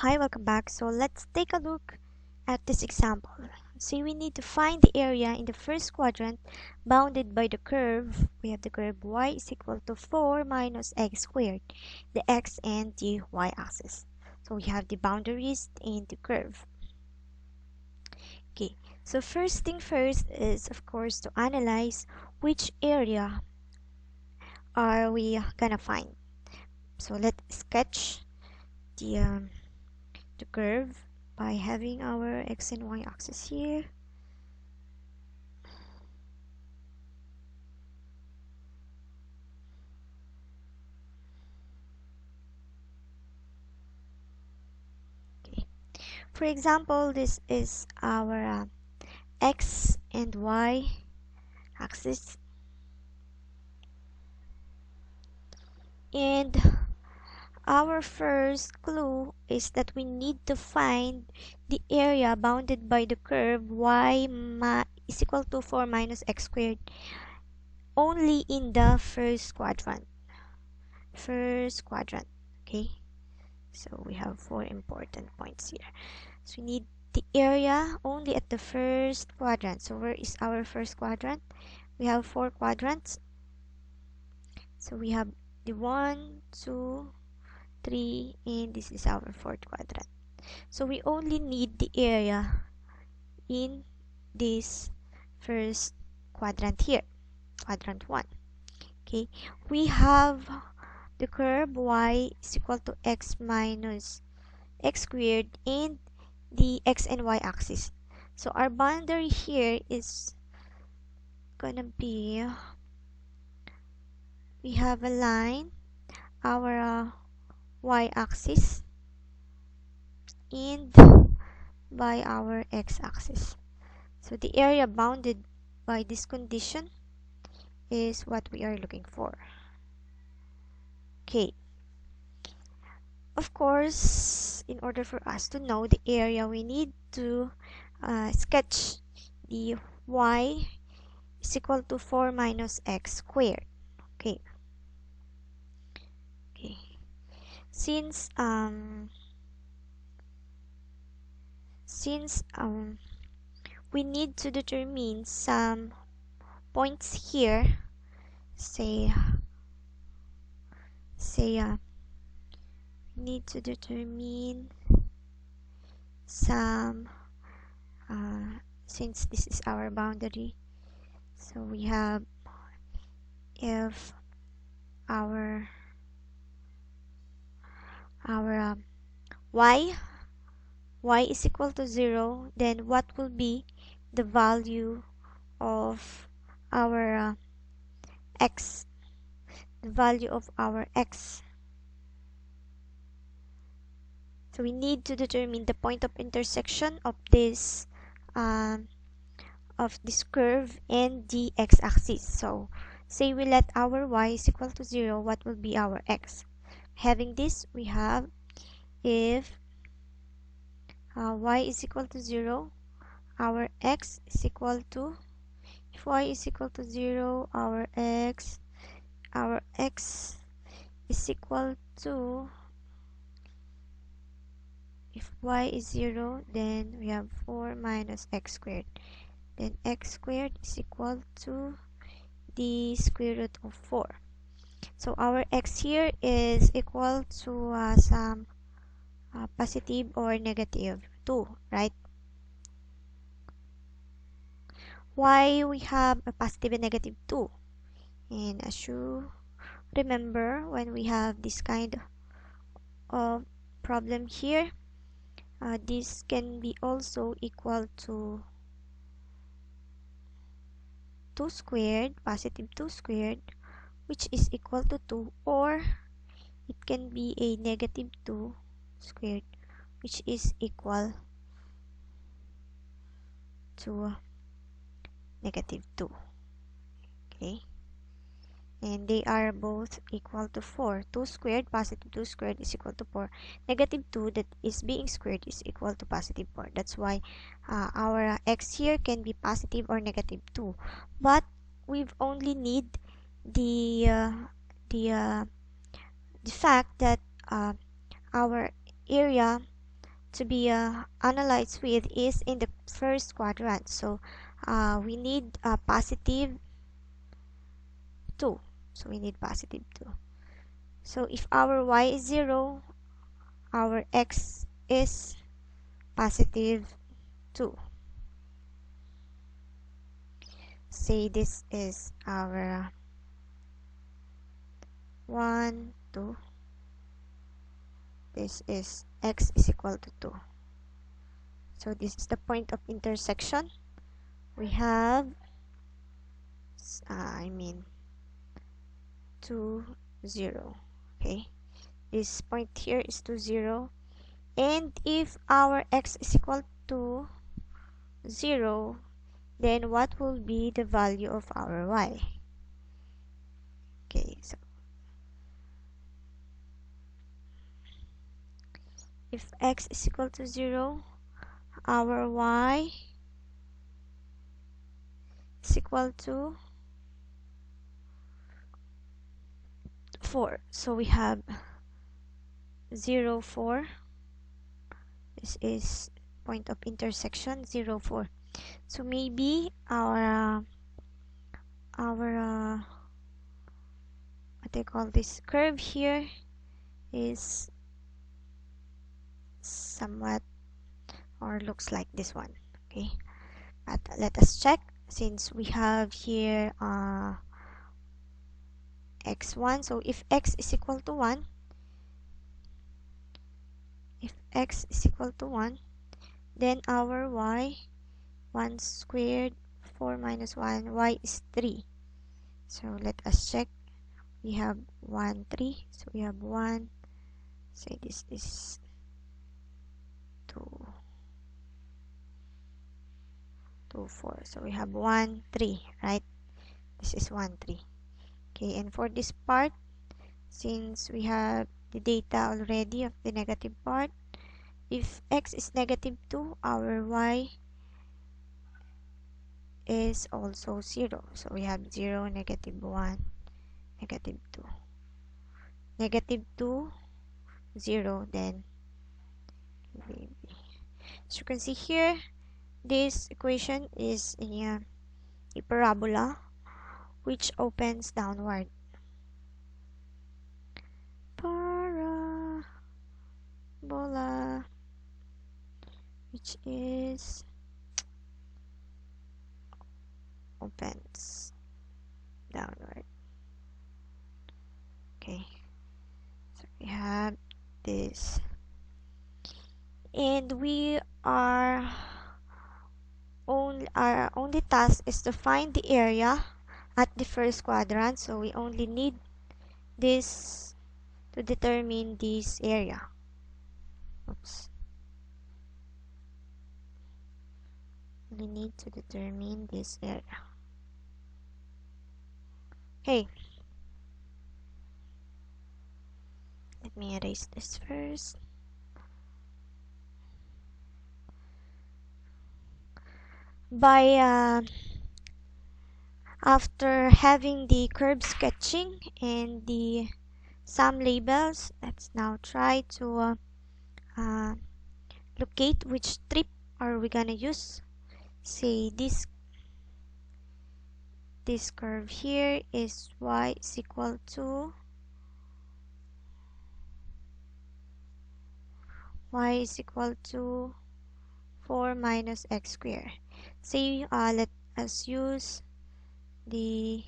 Hi, welcome back. So let's take a look at this example. So we need to find the area in the first quadrant bounded by the curve. We have the curve y is equal to 4 minus x squared, the x and the y axis. So we have the boundaries in the curve. Okay, so first thing first is of course to analyze which area are we gonna find. So let's sketch the curve by having our x and y axis here. Okay. For example, this is our x and y axis, and our first clue is that we need to find the area bounded by the curve y is equal to 4 minus x squared only in the first quadrant. Okay, so we have 4 important points here. So we need the area only at the first quadrant. So where is our first quadrant? We have 4 quadrants. So we have the 1, 2, 3, and this is our 4th quadrant. So we only need the area in this first quadrant here, quadrant 1. Okay, we have the curve y is equal to x minus x squared and the x and y axis. So our boundary here is gonna be, we have a line, our y axis, and by our x axis. So the area bounded by this condition is what we are looking for. Okay. Of course, in order for us to know the area, we need to sketch the y is equal to 4 minus x squared. Okay. Okay. Since we need to determine some points here, say we need to determine some since this is our boundary, so we have, if our y is equal to 0, then what will be the value of our x, the value of our x. So we need to determine the point of intersection of this curve and the x-axis. So say we let our y is equal to 0, what will be our x? Having this, we have, if y is equal to 0, our x is equal to, if y is equal to 0, our x is equal to, if y is 0, then we have 4 minus x squared. Then x squared is equal to the square root of 4. So our x here is equal to some positive or negative 2, right? Why we have a positive and negative 2? And as you remember, when we have this kind of problem here, this can be also equal to 2 squared, positive 2 squared, which is equal to 2, or it can be a negative 2 squared, which is equal to negative 2. Okay, and they are both equal to 4. 2 squared, positive 2 squared is equal to 4. Negative 2 that is being squared is equal to positive 4. That's why our x here can be positive or negative 2. But we've only need the fact that our area to be analyzed with is in the first quadrant. So we need positive 2. So we need positive 2. So if our y is 0, our x is positive 2. Say this is our 1, 2. This is x is equal to 2. So this is the point of intersection. We have, 2, 0. Okay, this point here is 2, 0. And if our x is equal to 0, then what will be the value of our y? Okay, so if x is equal to 0, our y is equal to 4. So we have 0, 4. This is point of intersection, 0, 4. So maybe our what they call this curve here is somewhat or looks like this one. Okay, but let us check. Since we have here x1, so if x is equal to 1, then our y, 1 squared 4 minus 1, y is 3. So let us check. We have 1, 3. So we have 1. Say this is 2, 2, 4. So we have 1, 3, right? This is 1, 3. Okay, and for this part, since we have the data already of the negative part, if x is negative 2, our y is also 0. So we have 0, negative 1, negative 2. Negative 2, 0, then maybe. As you can see here, this equation is a parabola which opens downward. Parabola which is opens downward. Okay, so we have this, and our only task is to find the area at the first quadrant. So we only need this to determine this area. Oops. We need to determine this area. Okay, let me erase this first. After having the curve sketching and the sum labels, let's now try to locate which strip are we gonna use. Say this curve here is y is equal to 4 minus x squared. Say let us use the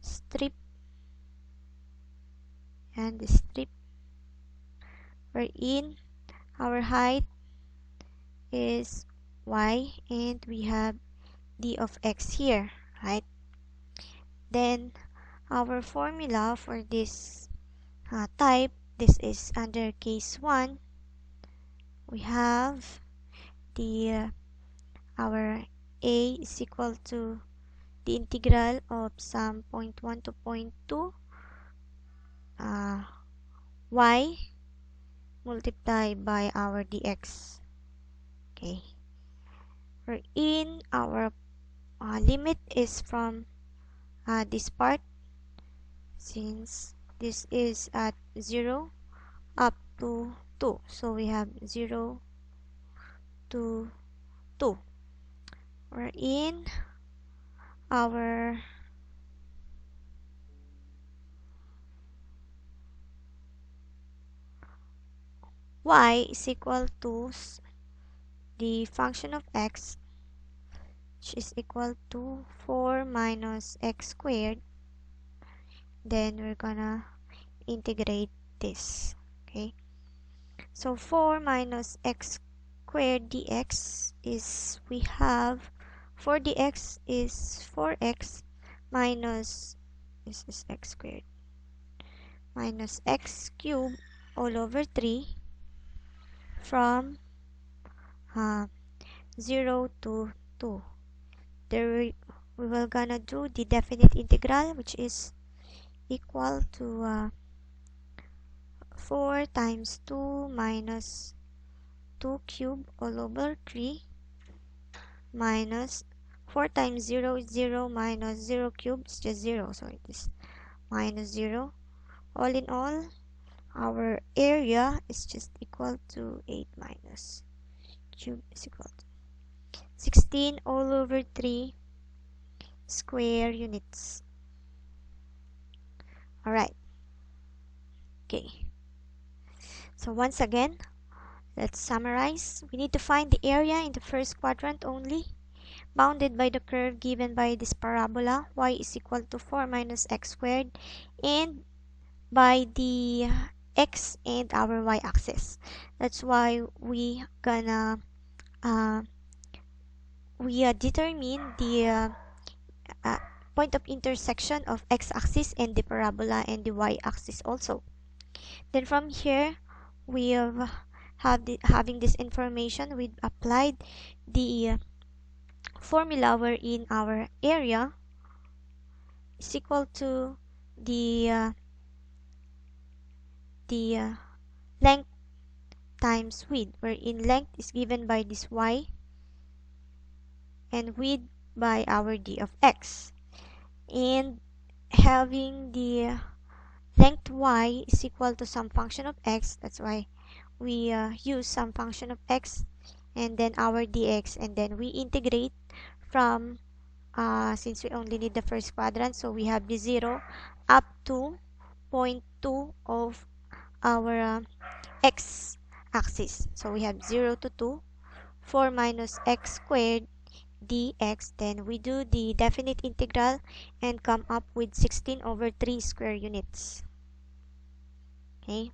strip and the strip wherein our height is y and we have d of x here, right? Then our formula for this type, this is under case 1, we have the our a is equal to the integral of sum 0.1 to 0.2 y multiplied by our dx. Okay, wherein our limit is from this part, since this is at 0 up to 2. So we have 0 to 2. We're in our y is equal to the function of x, which is equal to 4 minus x squared. Then we're gonna integrate this. Okay, so 4 minus x squared dx is, we have 4 dx is 4x minus, this is x squared, minus x cubed all over 3 from 0 to 2. There we will gonna do the definite integral, which is equal to 4 times 2 minus 2 cubed all over 3 minus 4 times 0 is 0 minus 0 cubed is just 0, so it is minus 0. All in all, our area is just equal to 8 minus cube is equal to 16 all over 3 square units. Alright. Okay. So once again, let's summarize. We need to find the area in the first quadrant only, bounded by the curve given by this parabola, y is equal to 4 minus x squared, and by the x and our y-axis. That's why we gonna determine the point of intersection of x-axis and the parabola and the y-axis also. Then from here, we having this information, we applied the formula wherein our area is equal to the length times width, wherein length is given by this y and width by our d of x, and having the length y is equal to some function of x. That's why we use some function of x and then our dx, and then we integrate from since we only need the first quadrant, so we have the 0 up to 0.2 of our x axis. So we have 0 to 2, 4 minus x squared dx. Then we do the definite integral and come up with 16 over 3 square units. Okay.